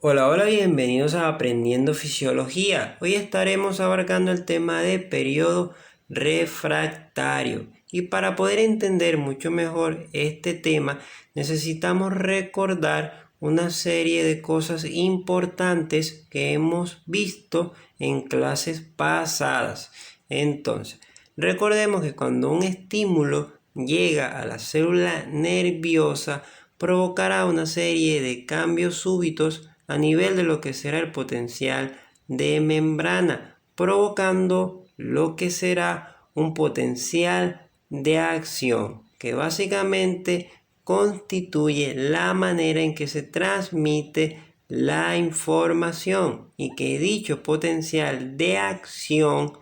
Hola, hola, bienvenidos a Aprendiendo Fisiología. Hoy estaremos abarcando el tema de periodo refractario. Y para poder entender mucho mejor este tema, necesitamos recordar una serie de cosas importantes que hemos visto en clases pasadas. Entonces, recordemos que cuando un estímulo llega a la célula nerviosa, provocará una serie de cambios súbitos a nivel de lo que será el potencial de membrana, provocando lo que será un potencial de acción, que básicamente constituye la manera en que se transmite la información y que dicho potencial de acción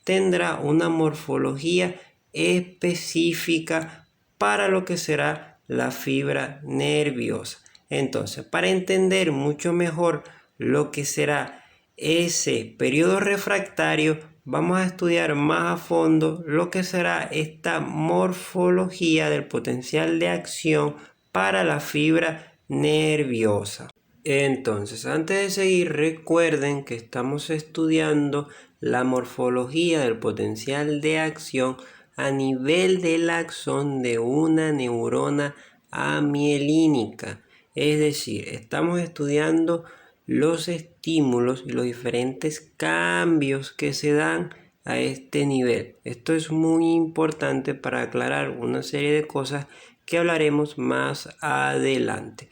tendrá una morfología específica para lo que será la fibra nerviosa. Entonces, para entender mucho mejor lo que será ese periodo refractario, vamos a estudiar más a fondo lo que será esta morfología del potencial de acción para la fibra nerviosa. Entonces, antes de seguir, recuerden que estamos estudiando la morfología del potencial de acción a nivel del axón de una neurona amielínica. Es decir, estamos estudiando los estímulos y los diferentes cambios que se dan a este nivel. Esto es muy importante para aclarar una serie de cosas que hablaremos más adelante.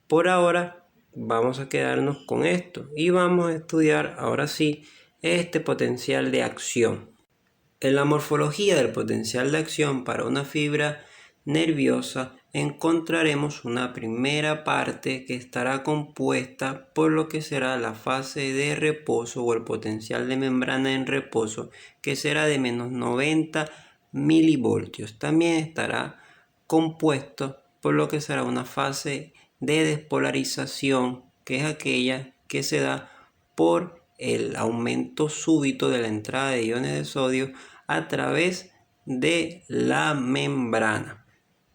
Por ahora vamos a quedarnos con esto y vamos a estudiar ahora sí este potencial de acción. En la morfología del potencial de acción para una fibra nerviosa encontraremos una primera parte que estará compuesta por lo que será la fase de reposo o el potencial de membrana en reposo, que será de menos 90 milivoltios. También estará compuesto por lo que será una fase de despolarización, que es aquella que se da por el aumento súbito de la entrada de iones de sodio a través de la membrana.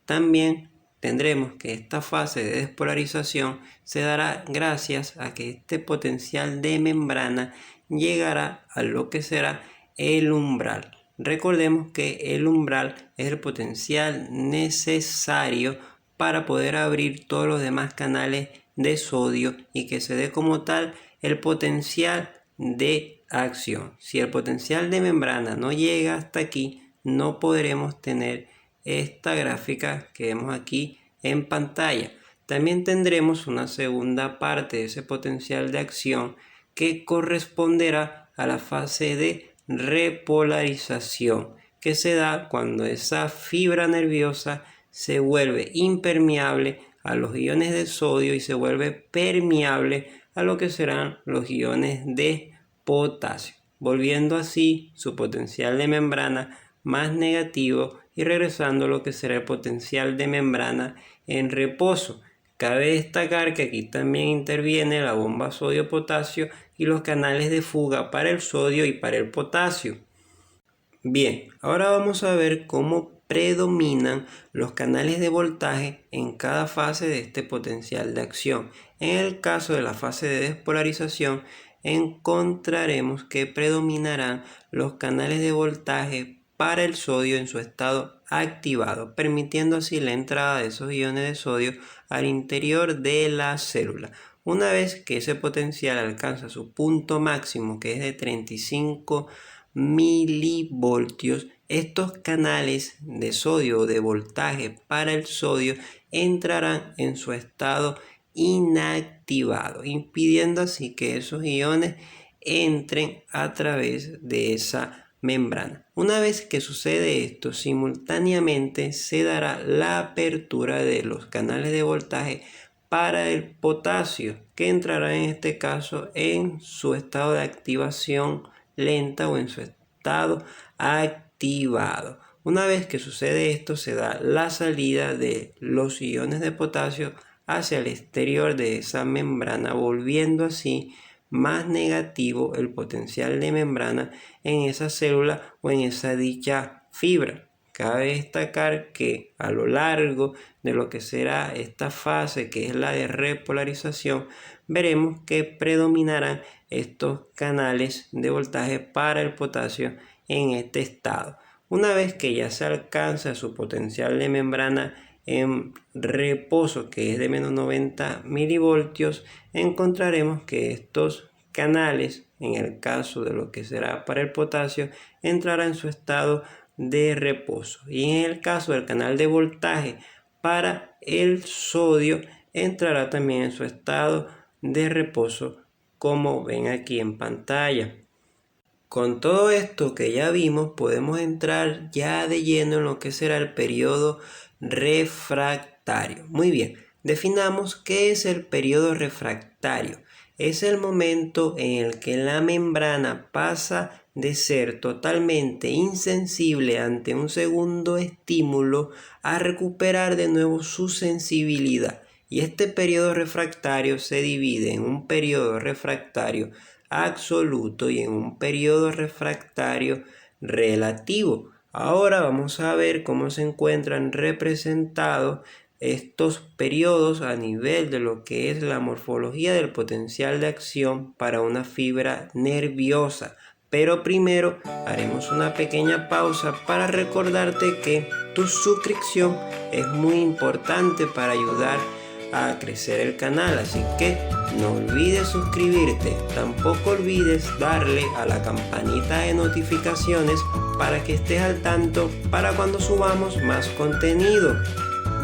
También tendremos que esta fase de despolarización se dará gracias a que este potencial de membrana llegará a lo que será el umbral. Recordemos que el umbral es el potencial necesario para poder abrir todos los demás canales de sodio y que se dé como tal el potencial de acción. Si el potencial de membrana no llega hasta aquí, no podremos tener esta gráfica que vemos aquí en pantalla. También tendremos una segunda parte de ese potencial de acción que corresponderá a la fase de repolarización, que se da cuando esa fibra nerviosa se vuelve impermeable a los iones de sodio y se vuelve permeable a lo que serán los iones de potasio, volviendo así su potencial de membrana más negativo y regresando a lo que será el potencial de membrana en reposo. Cabe destacar que aquí también interviene la bomba sodio-potasio y los canales de fuga para el sodio y para el potasio. Bien, ahora vamos a ver cómo predominan los canales de voltaje en cada fase de este potencial de acción. En el caso de la fase de despolarización, encontraremos que predominarán los canales de voltaje para el sodio en su estado activado, permitiendo así la entrada de esos iones de sodio al interior de la célula. Una vez que ese potencial alcanza su punto máximo, que es de 35 milivoltios, estos canales de sodio o de voltaje para el sodio entrarán en su estado inactivado, impidiendo así que esos iones entren a través de esa membrana. Una vez que sucede esto, simultáneamente se dará la apertura de los canales de voltaje para el potasio, que entrará en este caso en su estado de activación lenta o en su estado activado. Una vez que sucede esto, se da la salida de los iones de potasio hacia el exterior de esa membrana, volviendo así más negativo el potencial de membrana en esa célula o en esa dicha fibra. Cabe destacar que a lo largo de lo que será esta fase, que es la de repolarización, veremos que predominarán estos canales de voltaje para el potasio en este estado. Una vez que ya se alcanza su potencial de membrana en reposo, que es de menos 90 milivoltios, encontraremos que estos canales, en el caso de lo que será para el potasio, entrará en su estado de reposo, y en el caso del canal de voltaje para el sodio entrará también en su estado de reposo, como ven aquí en pantalla. Con todo esto que ya vimos, podemos entrar ya de lleno en lo que será el periodo refractario. Muy bien, definamos qué es el periodo refractario. Es el momento en el que la membrana pasa de ser totalmente insensible ante un segundo estímulo a recuperar de nuevo su sensibilidad. Y este periodo refractario se divide en un periodo refractario absoluto y en un periodo refractario relativo. Ahora vamos a ver cómo se encuentran representados estos periodos a nivel de lo que es la morfología del potencial de acción para una fibra nerviosa. Pero primero haremos una pequeña pausa para recordarte que tu suscripción es muy importante para ayudar a crecer el canal, así que no olvides suscribirte. Tampoco olvides darle a la campanita de notificaciones para que estés al tanto para cuando subamos más contenido.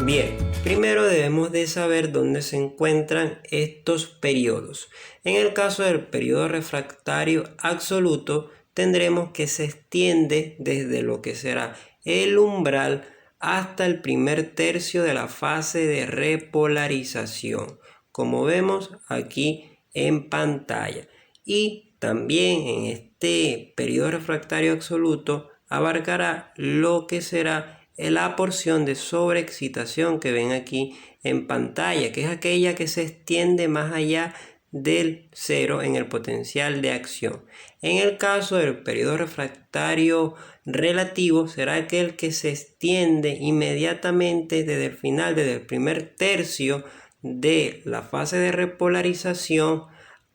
Bien, primero debemos de saber dónde se encuentran estos periodos. En el caso del periodo refractario absoluto, tendremos que se extiende desde lo que será el umbral hasta el primer tercio de la fase de repolarización, como vemos aquí en pantalla. Y también en este periodo refractario absoluto abarcará lo que será la porción de sobreexcitación que ven aquí en pantalla, que es aquella que se extiende más allá del cero en el potencial de acción. En el caso del periodo refractario relativo, será aquel que se extiende inmediatamente desde el final, desde el primer tercio de la fase de repolarización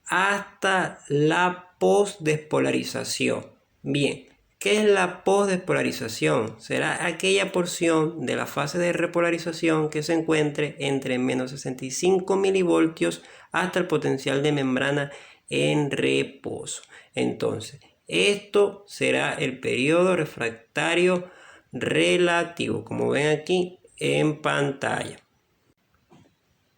hasta la postdespolarización. Bien, ¿qué es la postdespolarización? Será aquella porción de la fase de repolarización que se encuentre entre menos 65 milivoltios hasta el potencial de membrana en reposo. Entonces, esto será el periodo refractario relativo, como ven aquí en pantalla.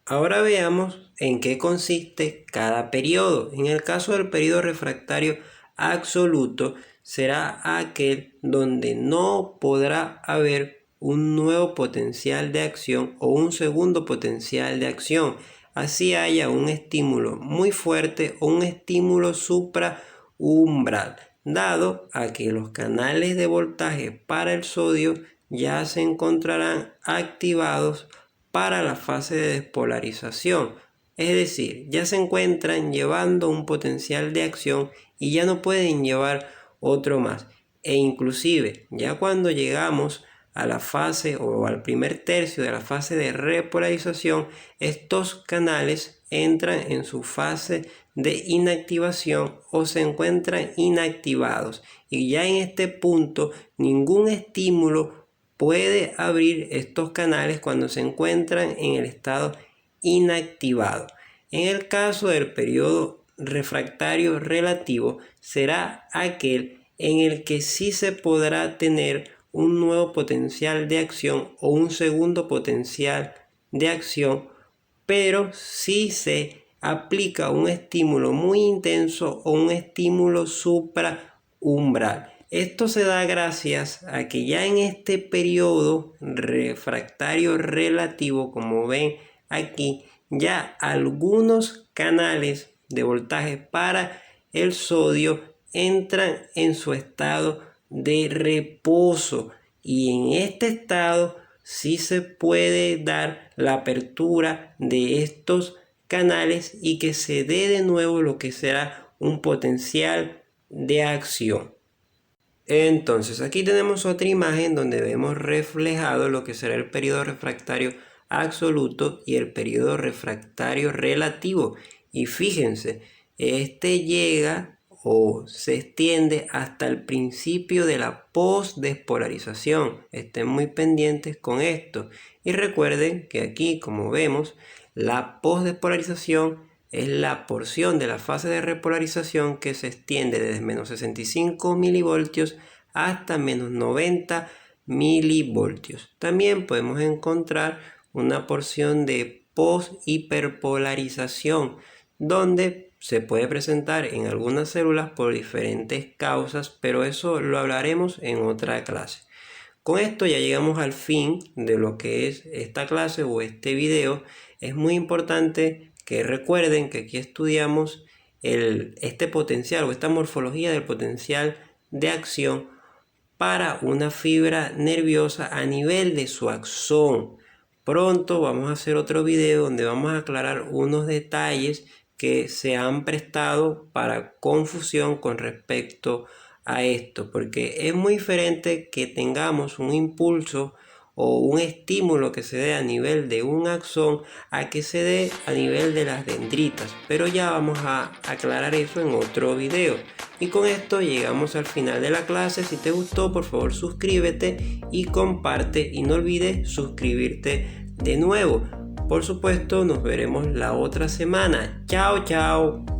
Ahora veamos en qué consiste cada periodo. En el caso del periodo refractario absoluto, será aquel donde no podrá haber un nuevo potencial de acción o un segundo potencial de acción. Así haya un estímulo muy fuerte o un estímulo supraumbral, dado a que los canales de voltaje para el sodio ya se encontrarán activados para la fase de despolarización. Es decir, ya se encuentran llevando un potencial de acción y ya no pueden llevar otro más. E inclusive, ya cuando llegamos a la fase o al primer tercio de la fase de repolarización, estos canales entran en su fase de inactivación o se encuentran inactivados. Y ya en este punto, ningún estímulo puede abrir estos canales cuando se encuentran en el estado inactivado. En el caso del periodo refractario relativo, será aquel en el que sí se podrá tener un nuevo potencial de acción o un segundo potencial de acción, pero si se aplica un estímulo muy intenso o un estímulo supraumbral. Esto se da gracias a que ya en este periodo refractario relativo, como ven aquí, ya algunos canales de voltaje para el sodio entran en su estado de reposo, y en este estado sí se puede dar la apertura de estos canales y que se dé de nuevo lo que será un potencial de acción. Entonces aquí tenemos otra imagen donde vemos reflejado lo que será el periodo refractario absoluto y el periodo refractario relativo. Y fíjense, este llega o se extiende hasta el principio de la postdespolarización. Estén muy pendientes con esto. Y recuerden que aquí, como vemos, la postdespolarización es la porción de la fase de repolarización que se extiende desde menos 65 milivoltios hasta menos 90 milivoltios. También podemos encontrar una porción de post-hiperpolarización, donde se puede presentar en algunas células por diferentes causas, pero eso lo hablaremos en otra clase. Con esto ya llegamos al fin de lo que es esta clase o este video. Es muy importante que recuerden que aquí estudiamos este potencial o esta morfología del potencial de acción para una fibra nerviosa a nivel de su axón. Pronto vamos a hacer otro video donde vamos a aclarar unos detalles que se han prestado para confusión con respecto a esto, porque es muy diferente que tengamos un impulso o un estímulo que se dé a nivel de un axón a que se dé a nivel de las dendritas, pero ya vamos a aclarar eso en otro video. Y con esto llegamos al final de la clase. Si te gustó, por favor suscríbete y comparte, y no olvides suscribirte de nuevo. Por supuesto, nos veremos la otra semana. Chao, chao.